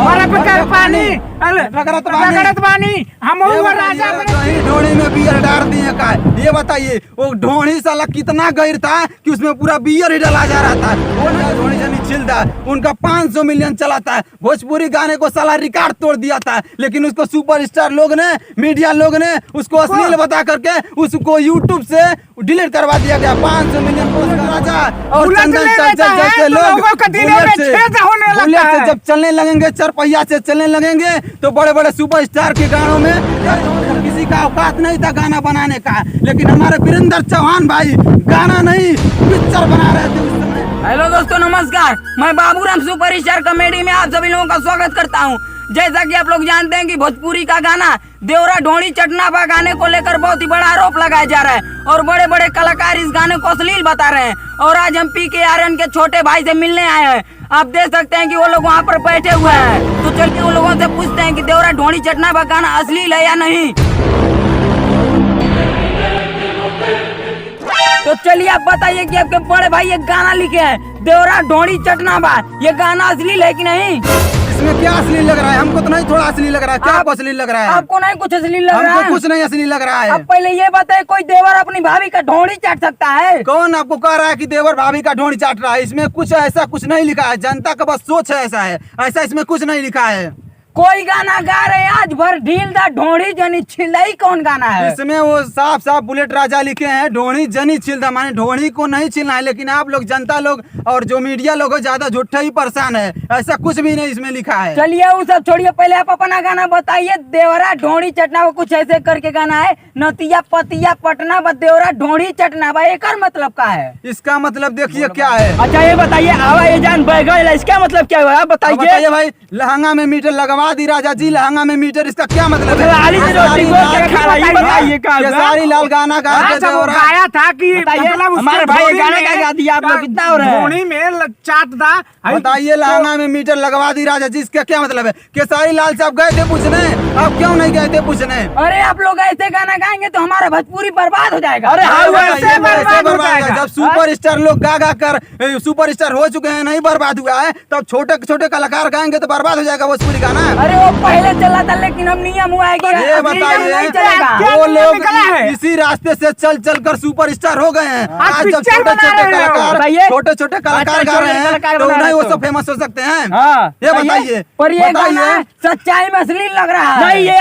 पानी रगड़त पानी हम राजा ढोड़ी में बियर डाल दिए का। ये बताइए वो ढोड़ी साला कितना गहीर था कि उसमें पूरा बियर ही डाला जा रहा था। वो ढोड़ी से नहीं छिलता, उनका 500 मिलियन चला था। भोजपुरी गाने को साला रिकॉर्ड तोड़ दिया था, लेकिन उसको सुपरस्टार लोग ने, मीडिया लोग ने उसको अश्लील बता करके उसको यूट्यूब से डिलीट करवा दिया गया। 500 मिलियन राजा और चंदन चंचल जैसे लोग बुलेट से जब चलने लगेंगे, चरपहिया से चलने लगेंगे, तो बड़े बड़े सुपरस्टार के गानों में किसी का औकात नहीं था गाना बनाने का। लेकिन हमारे वीरेंद्र चौहान भाई गाना नहीं पिक्चर बना रहे थे उस समय। हेलो दोस्तों, नमस्कार। मैं बाबूराम सुपरस्टार कॉमेडी में आप सभी लोगों का स्वागत करता हूं। जैसा कि आप लोग जानते हैं कि भोजपुरी का गाना देवरा ढोड़ी चटना बा गाने को लेकर बहुत ही बड़ा आरोप लगाया जा रहा है और बड़े बड़े कलाकार इस गाने को अश्लील बता रहे हैं। और आज हम PKRN के छोटे भाई से मिलने आए हैं। आप देख सकते हैं कि वो लोग वहाँ पर बैठे हुए हैं, तो चलिए उन लोगों से पूछते हैं कि देवरा ढोड़ी चटना बा गाना अश्लील है या नहीं। तो चलिए आप बताइए कि आपके बड़े भाई ये गाना लिखे हैं देवरा ढोड़ी चटना बा, ये गाना अश्लील है कि नहीं? इसमें क्या अश्लील लग रहा है? हमको तो नहीं थोड़ा अश्लील लग रहा है। क्या आपको अश्लील लग रहा है? आपको नहीं कुछ अश्लील लग रहा है? हमको कुछ नहीं अश्लील लग रहा है। अब पहले ये बताइए, कोई देवर अपनी भाभी का ढोड़ी चाट सकता है? कौन आपको कह रहा है कि देवर भाभी का ढोड़ी चाट रहा है? इसमें कुछ ऐसा कुछ नहीं लिखा है, जनता का बस सोच है ऐसा है, ऐसा इसमें कुछ नहीं लिखा है। कोई गाना गा रहे हैं आज भर ढील दा ढोड़ी जनी छिलाई, कौन गाना है? इसमें वो साफ साफ बुलेट राजा लिखे हैं ढोड़ी जनी छिलदा, माने ढोड़ी को नहीं छिलना है। लेकिन आप लोग, जनता लोग और जो मीडिया लोग है ज्यादा झूठा ही परेशान है, ऐसा कुछ भी नहीं इसमें लिखा है। चलिए वो सब छोड़िए, पहले आप अपना गाना बताइए। देवरा ढोड़ी चटना वो कुछ ऐसे करके गाना है, नतिया पतिया पटना बा देवरा ढोड़ी चटना बा, एक मतलब का है? इसका मतलब देखिए क्या है। अच्छा ये बताइए, आवा ये जान बैगल इसका मतलब क्या हुआ? बताइए भाई। लहंगा में मीटर लगवा दी राजा जी, लहंगा में मीटर, इसका क्या मतलब है? केसारी लाल गाना गाया था कि हमारे भाई गाना गा दिया आप लोग, कितना हो रहा है? ढोड़ी में चाट दा। बताइए लहंगा में मीटर लगवा दी राजा जी, इसका क्या मतलब है? केसारी लाल से आप गए थे पूछने, आप क्यों नहीं गए थे पूछने? अरे आप लोग ऐसे गाना गाएंगे तो हमारा भोजपुरी बर्बाद हो जाएगा। अरे बर्बाद। जब सुपरस्टार लोग गा गा कर सुपरस्टार हो चुके हैं, नहीं बर्बाद हुआ है, तब छोटे छोटे कलाकार गाएंगे तो बर्बाद हो जाएगा भोजपुरी गाना। अरे वो पहले चला था, लेकिन हम नियम हुआ है कि ये बताइए, वो लोग इसी रास्ते से चल चल कर सुपरस्टार हो गए हैं। आज जब छोटे छोटे कलाकार गा रहे हैं तो नहीं वो सब फेमस हो सकते हैं। ये बताइए। पर ये गाना सच्चाई में अश्लील लग रहा है? नहीं, ये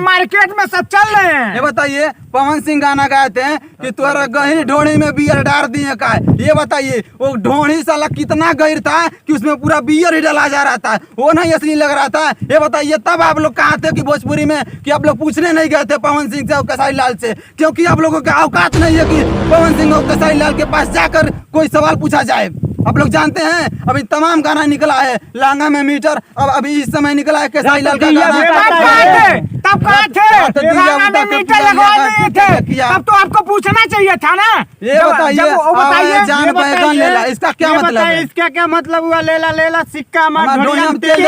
मार्केट में सब चल रहे हैं। ये बताइए, पवन सिंह गाना गाए थे कि तुम्हारा गहरी ढोड़ी में बियर डाल दिए का। ये बताइए वो ढोड़ी साला कितना गहीर था कि उसमें पूरा बियर ही डाला जा रहा था, वो नहीं अश्लील लग रहा था? ये बताइए, तब आप लोग कहाँ थे कि भोजपुरी में कि आप लोग पूछने नहीं गए थे पवन सिंह से और केसारी लाल से? क्योंकि आप लोगों का औकात नहीं है कि पवन सिंह और केसारी लाल के पास जाकर कोई सवाल पूछा जाए। आप लोग जानते हैं अभी तमाम गाना निकला है, लहंगा में मीटर, अब अभी इस समय निकला है केसारी लाल का गाना। तब कहाँ थे? लहंगा में मीटर लगवा दिए थे, तब तो आपको पूछना चाहिए था ना। ये बताइए, जान बैगन लेला, इसका क्या मतलब है? इसका क्या मतलब हुआ? लेला लेला सिक्का ढोड़ी में तेल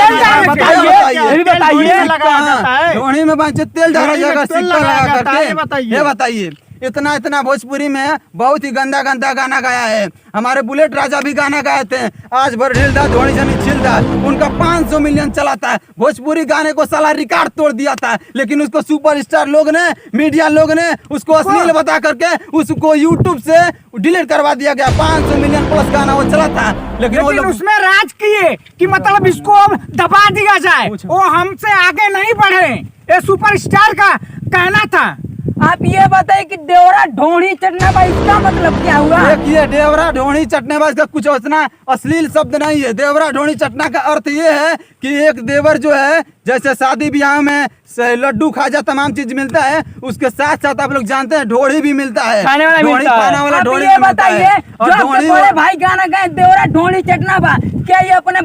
डाला जाएगा सिक्का लगा करके। ये बताइए, इतना इतना भोजपुरी में बहुत ही गंदा गंदा गाना गाया है। हमारे बुलेट राजा भी गाना गाए थे, आज भर ढीलदा ढोड़ी जनी छिलदा, उनका 500 मिलियन चला था। भोजपुरी गाने को साला रिकॉर्ड तोड़ दिया था, लेकिन उसको सुपरस्टार लोग ने, मीडिया लोग ने उसको अश्लील बता करके उसको यूट्यूब से डिलीट करवा दिया गया। 500 मिलियन प्लस गाना वो चला था, लेकिन वो लोग उसमें राज किए कि मतलब इसको दबा दिया जाए, वो हमसे आगे नहीं बढ़े, ये सुपरस्टार का कहना था। आप ये बताइए कि देवरा ढोड़ी चटना बा, इसका मतलब क्या हुआ? देखिए, देवरा ढोड़ी चटने बा इसका कुछ उतना अश्लील शब्द नहीं है। देवरा ढोड़ी चटना का अर्थ ये है कि एक देवर जो है, जैसे शादी ब्याह में लड्डू खाजा तमाम चीज मिलता है, उसके साथ साथ आप लोग जानते हैं ढोड़ी भी मिलता है, खाने वाला ढोड़ी। ये बताइए, जो आपके बड़े भाई गाना गाए देवरा ढोड़ी चटना बा, क्या ये अपने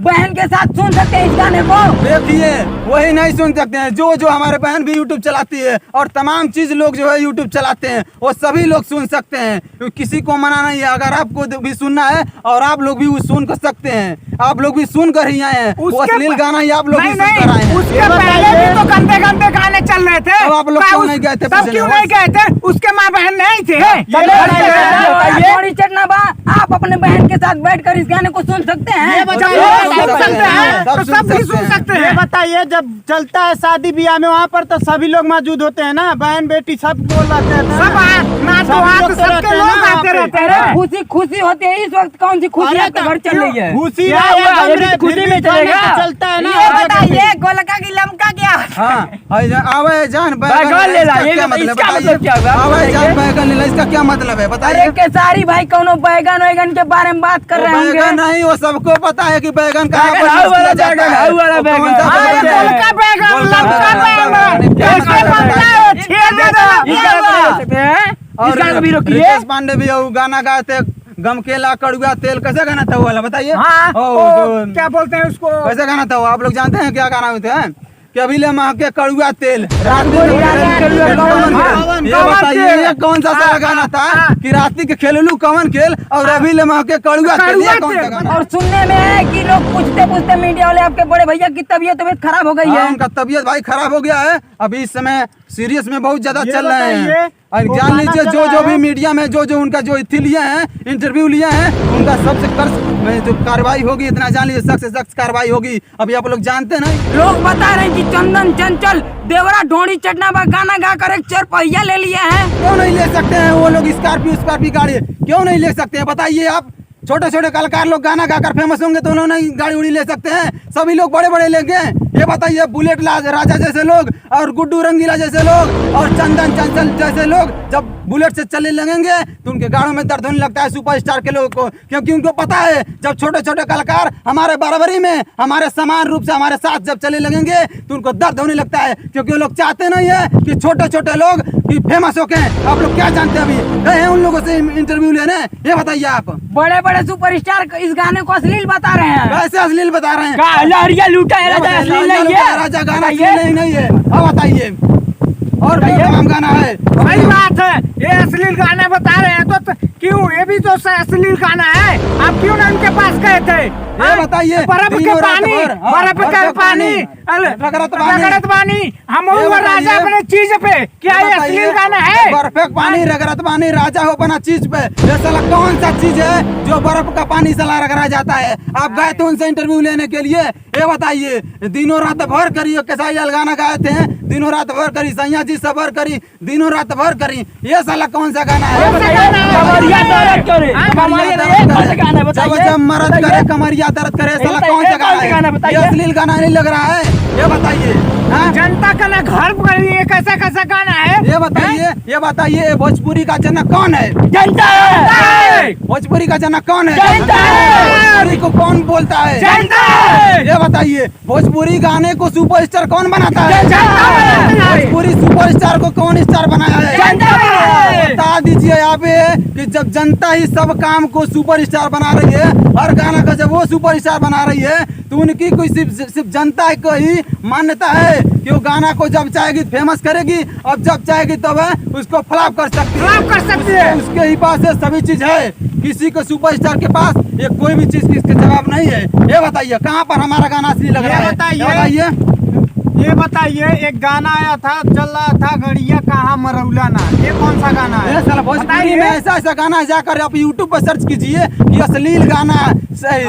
बहन के साथ सुन सकते हैं इस गाने को। देखिए वही नहीं सुन सकते हैं, जो जो हमारे बहन भी यूट्यूब चलाती है और तमाम चीज लोग जो है यूट्यूब चलाते हैं वो सभी लोग सुन सकते हैं, किसी को मना नहीं है। अगर आपको भी सुनना है और आप लोग भी सुन कर सकते हैं, आप लोग भी सुन कर ही आए हैं, वो अश्लील गाना ही आप लोग भी सुन कर आए हैं। उसके पहले भी तो गंदे गंदे गाने चल रहे थे, अब आप लोग क्यों नहीं गए थे? तब क्यों नहीं गए थे? उसके माँ बहन नहीं थे। ढोड़ी चटना बा, आप अपने बहन के साथ बैठकर इस गाने को सुन सकते हैं। तो सब भी सुन सकते हैं। बताइए, जब चलता है शादी ब्याह में वहाँ पर तो सभी लोग मौजूद होते हैं ना, बहन बेटी सब बोल रहे हैं, सब नाच तो सबके लोग आते रहते हैं। खुशी खुशी होती है इस वक्त, कौन सी खुशी आपके घर चल रही है? खुशी खुशी में चलेगा चलता है ना। ये बताइए गोलका की लमका क्या? हाँ आवे जान बैगन ले ला, ये क्या मतलब बताइए? आवे जान बैगन ले ला, इसका क्या मतलब है बताइए? अरे केसारी भाई कौनो बैगन वैगन के बारे में बात कर रहे होंगे। बैगन नहीं, वो सबको पता है कि बैगन कहाँ पर हाउ वाला यूज किया जाता बैगन, है। हाउ वाला वो बैगन। कौन सा हाँ, बैगन है? गोलका बैगन, गोलका लमका बैगन, कैसे बनता है? छेद दे देना। और गाना भी रोकिए। रितेश पांडे भी वो गाना गाए थे, गम केला कड़ुआ तेल, कैसा गाना था वो वाला बताइए? हाँ, तो क्या बोलते हैं उसको? कैसा गाना था वो, आप लोग जानते हैं क्या गाना होते हैं? कि अभी ले महके कड़ुआ तेल, रात में ये बताइए ये कौन सा सारा गाना था कि रात्रि के खेललू कवन खेल और अभी ले महके कड़ुआ तेल, ये कौन सा गाना? और सुनने में है कि लोग पूछते पूछते मीडिया वाले आपके बड़े भैया की तबीयत खराब हो गई हाँ, है। उनका तबीयत भाई खराब हो गया है, अभी इस समय सीरियस में बहुत ज्यादा ये चल रहे हैं। बताइए, और वो जान गाना लीजिए चला जो जो है। भी मीडिया में जो जो उनका जो इथी लिए हैं, इंटरव्यू लिए हैं, उनका सबसे में जो कार्रवाई होगी, इतना जान लीजिए सख्त से सख्त कार्रवाई होगी। अभी आप लोग जानते नहीं, लोग बता रहे हैं कि चंदन चंचल देवरा ढोड़ी चटना बा गाना गाकर एक 4 पहिया ले लिए हैं। क्यों नहीं ले सकते हैं वो लोग? स्कॉर्पियो गाड़ी क्यों नहीं ले सकते हैं बताइए आप? छोटे छोटे कलाकार लोग गाना गाकर फेमस होंगे तो उन्होंने गाड़ी उड़ी ले सकते हैं, सभी लोग बड़े बड़े लेंगे। ये बताइए बुलेट राजा जैसे लोग और गुड्डू रंगीला जैसे लोग और चंदन चंचल जैसे लोग जब बुलेट से चलने लगेंगे तो उनके गाड़ों में दर्द होने लगता है सुपरस्टार के लोगों को, क्योंकि उनको पता है जब छोटे छोटे कलाकार हमारे बराबरी में हमारे समान रूप से हमारे साथ जब चलने लगेंगे तो उनको दर्द होने लगता है, क्योंकि वो लोग चाहते नहीं है कि छोटे छोटे लोग कि फेमस हो गए। आप लोग क्या जानते हैं? अभी गए हैं उन लोगों से इंटरव्यू लेने, ये बताइए आप। बड़े बड़े सुपरस्टार इस गाने को अश्लील बता रहे हैं। कैसे अश्लील बता रहे हैं? लहरिया लूटा है राजा, राजा अश्लील नहीं है। राजा गाना अश्लील नहीं है। अब बताइए और भी तमाम गाना है। सही बात है, ये अश्लील गाने बता रहे हैं तो क्यों? ये भी तो अश्लील गाना है। आप क्यों ना उनके पास गए थे? ये बताइए बर्फ के पानी, बर्फ के पानी, रगड़त पानी, हम राजा अपने चीज पे, क्या ये अश्लील गाना है? बर्फ का पानी रगड़त पानी, राजा हो बना चीज पे। ये साला कौन सा चीज है जो बर्फ का पानी साला रगड़ा जाता है? आप गए थे उनसे इंटरव्यू लेने के लिए, ये बताइए। दिनों रात भर करी केसाई लाल गाना गाए थे, दिनों रात भर करी, सैया जी सबर करी, दिनों रात भर करी। ये साला कौन सा गाना है? जब मर्द करे कमरिया दर्द करे, साला कौन सा गाना है? ये अश्लील गाना नहीं लग रहा है? ये बताइए। हाँ? जनता का ना घर पर ये कैसा कैसा गाना है? ये बताइए भोजपुरी का जनक कौन है? जनता है। भोजपुरी का जनक कौन है? जनता है। भोजपुरी को कौन बोलता है? जनता है। ये बताइए भोजपुरी गाने को सुपरस्टार कौन बनाता है? जनता है। भोजपुरी सुपरस्टार को कौन स्टार बनाया है? जनता है। बता दीजिए यहाँ पे कि जब जनता ही सब काम को सुपरस्टार बना रही है, हर गाना का जब वो सुपरस्टार बना रही है तो उनकी कोई सिर्फ जनता को ही मान्यता है कि वो गाना को जब चाहेगी फेमस करेगी और जब चाहेगी तब उसको फ्लॉप कर सकती है। फ्लॉप कर सकती है। उसके ही पास ये सभी चीज है, किसी को सुपरस्टार के पास ये कोई भी चीज किसके जवाब नहीं है। ये बताइए कहाँ पर हमारा गाना असली लग रहा है? ये बताइए, एक गाना आया था, चल रहा था गड़िया कहाँ मरौला ना, ये कौन सा गाना है? ये साला भोजपुरी में ऐसा ऐसा गाना जाकर आप यूट्यूब पर सर्च कीजिए कि अश्लील गाना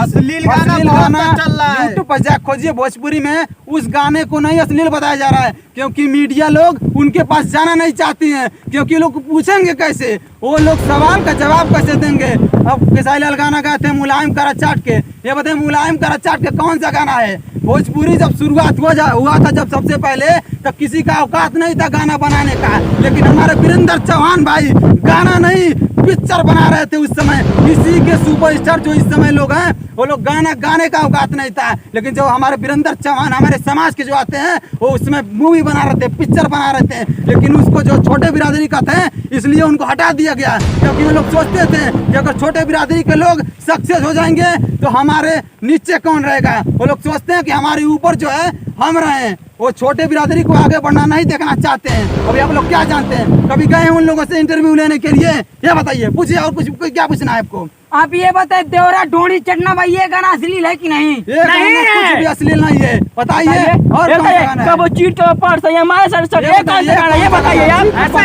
अश्लील गाना चल रहा है। यूट्यूब पर जा खोजिए भोजपुरी में, उस गाने को नहीं अश्लील बताया जा रहा है, क्योंकि मीडिया लोग उनके पास जाना नहीं चाहती हैं, क्योंकि लोग पूछेंगे कैसे, वो लोग सवाल का जवाब कैसे देंगे। अब केसाई लाल गाना गाते हैं मुलायम करा चाट के, ये बताइए मुलायम करा चाट के कौन सा गाना है? भोजपुरी जब शुरुआत हुआ था जब सबसे पहले तो किसी का औकात नहीं था गाना बनाने का। लेकिन हमारे वीरेंद्र चौहान भाई गाना नहीं पिक्चर बना रहे थे उस समय। इसी के सुपरस्टार जो इस समय लोग हैं वो लोग गाना गाने का औकात नहीं था। लेकिन जो हमारे वीरेंद्र चौहान हमारे समाज के जो आते हैं वो उसमें मूवी बना रहे थे, पिक्चर बना रहे थे। लेकिन उसको जो छोटे बिरादरी का थे इसलिए उनको हटा दिया गया, क्योंकि वो लोग सोचते थे कि अगर छोटे बिरादरी के लोग सक्सेस हो जाएंगे तो हमारे नीचे कौन रहेगा। वो लोग सोचते हैं कि हमारे ऊपर जो है हम रहें। वो छोटे बिरादरी को आगे बढ़ना नहीं देखना चाहते हैं। अभी आप लोग क्या जानते हैं, कभी गए हैं उन लोगों से इंटरव्यू लेने के लिए? ये बताइए, पूछिए और कुछ क्या पूछना है आपको? आप ये बताए देवरा ढोड़ी चटना भाई ये गाना अश्लील है कि नहीं? ये गाना कुछ भी अश्लील नहीं है, बताइए। और कौन सा गाना है? कब चीट का पर्स है हमारे सर सर ये कौन सा गाना है? ये बताइए आप। ऐसा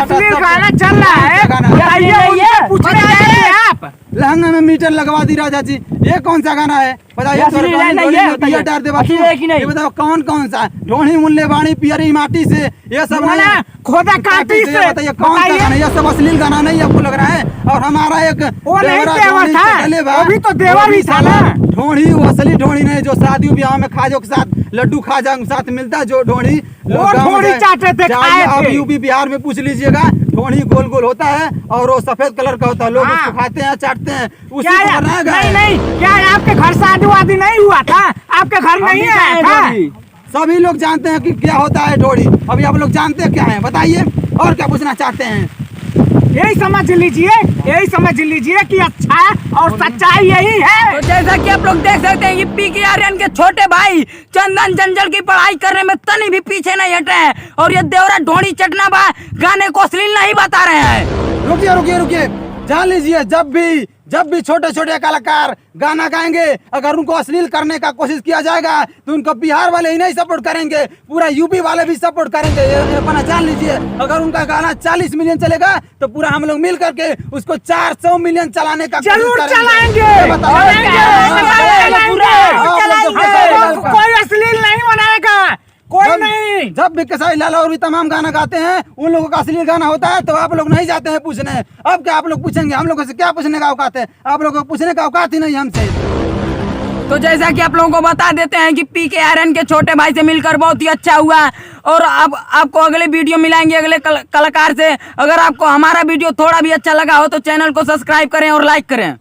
अश्लील गाना चल रहा है, बताइए, पूछ रहे हैं आप। लहंगा में मीटर लगवा दी राजा जी, ये कौन सा गाना है बताइए? अश्लील है नहीं, ये बताइए। अश्लील है कि नहीं? ये बताओ कौन कौन सा? ढोणी मुल्ले बाणी पियरी माटी से, ये सब नहीं है। खोदा काटी से, बताइए कौन सा गाना? ये सब अश्लील गाना नहीं आपको लग रहा है? और हमारा एक वो नहीं देवरा देवर ढोणी था, चटले बा, वो भी तो देवर वो ही था ना। ढोणी वो असली ढोणी नहीं जो शादी ब्याह में खाजों के साथ लड्डू खाजा के साथ मिलता है, जो ढोणी वो ढोणी चाटे थे, खाए आप थे। यूपी बिहार में पूछ लीजिएगा, ढोणी गोल गोल होता है और वो सफेद कलर का होता है, लोग हाँ। उसको खाते हैं चाटते हैं, उसी क्या को बनाया नहीं नहीं, क्या आपके घर शादी वादी नहीं हुआ था? आपके घर नहीं आया था? सभी लोग जानते हैं कि क्या होता है ढोड़ी। अभी आप लोग जानते हैं क्या है बताइए, और क्या पूछना चाहते हैं? यही समझ लीजिए कि अच्छा और सच्चाई यही है। तो जैसा कि आप लोग देख सकते हैं ये पीके आर्यन के छोटे भाई चंदन चंचल की पढ़ाई करने में तनी भी पीछे नहीं हटे हैं, और ये देवरा ढोड़ी चटना बा गाने को अश्लील नहीं बता रहे हैं। रुकिए रुकिए रुकिए, जान लीजिए जब भी छोटे छोटे कलाकार गाना गाएंगे, अगर उनको अश्लील करने का कोशिश किया जाएगा तो उनको बिहार वाले ही नहीं सपोर्ट करेंगे, पूरा यूपी वाले भी सपोर्ट करेंगे। ये अपना जान लीजिए। अगर उनका गाना 40 मिलियन चलेगा तो पूरा हम लोग मिल करके उसको 400 मिलियन चलाने का जरूर चलाएंगे, कोई अश्लील नहीं बनाएगा, कोई नहीं। जब भी कसाई लाला और भी तमाम गाना गाते हैं उन लोगों का अश्लील गाना होता है तो आप लोग नहीं जाते हैं पूछने। अब क्या आप लोग पूछेंगे? हम लोगों से क्या पूछने का औकात है? आप लोगों को पूछने का औकात ही नहीं हमसे। तो जैसा कि आप लोगों को बता देते हैं कि पीके आर्यन के छोटे भाई से मिलकर बहुत ही अच्छा हुआ, और अब आपको अगले वीडियो मिलाएंगे अगले कलाकार से। अगर आपको हमारा वीडियो थोड़ा भी अच्छा लगा हो तो चैनल को सब्सक्राइब करें और लाइक करें।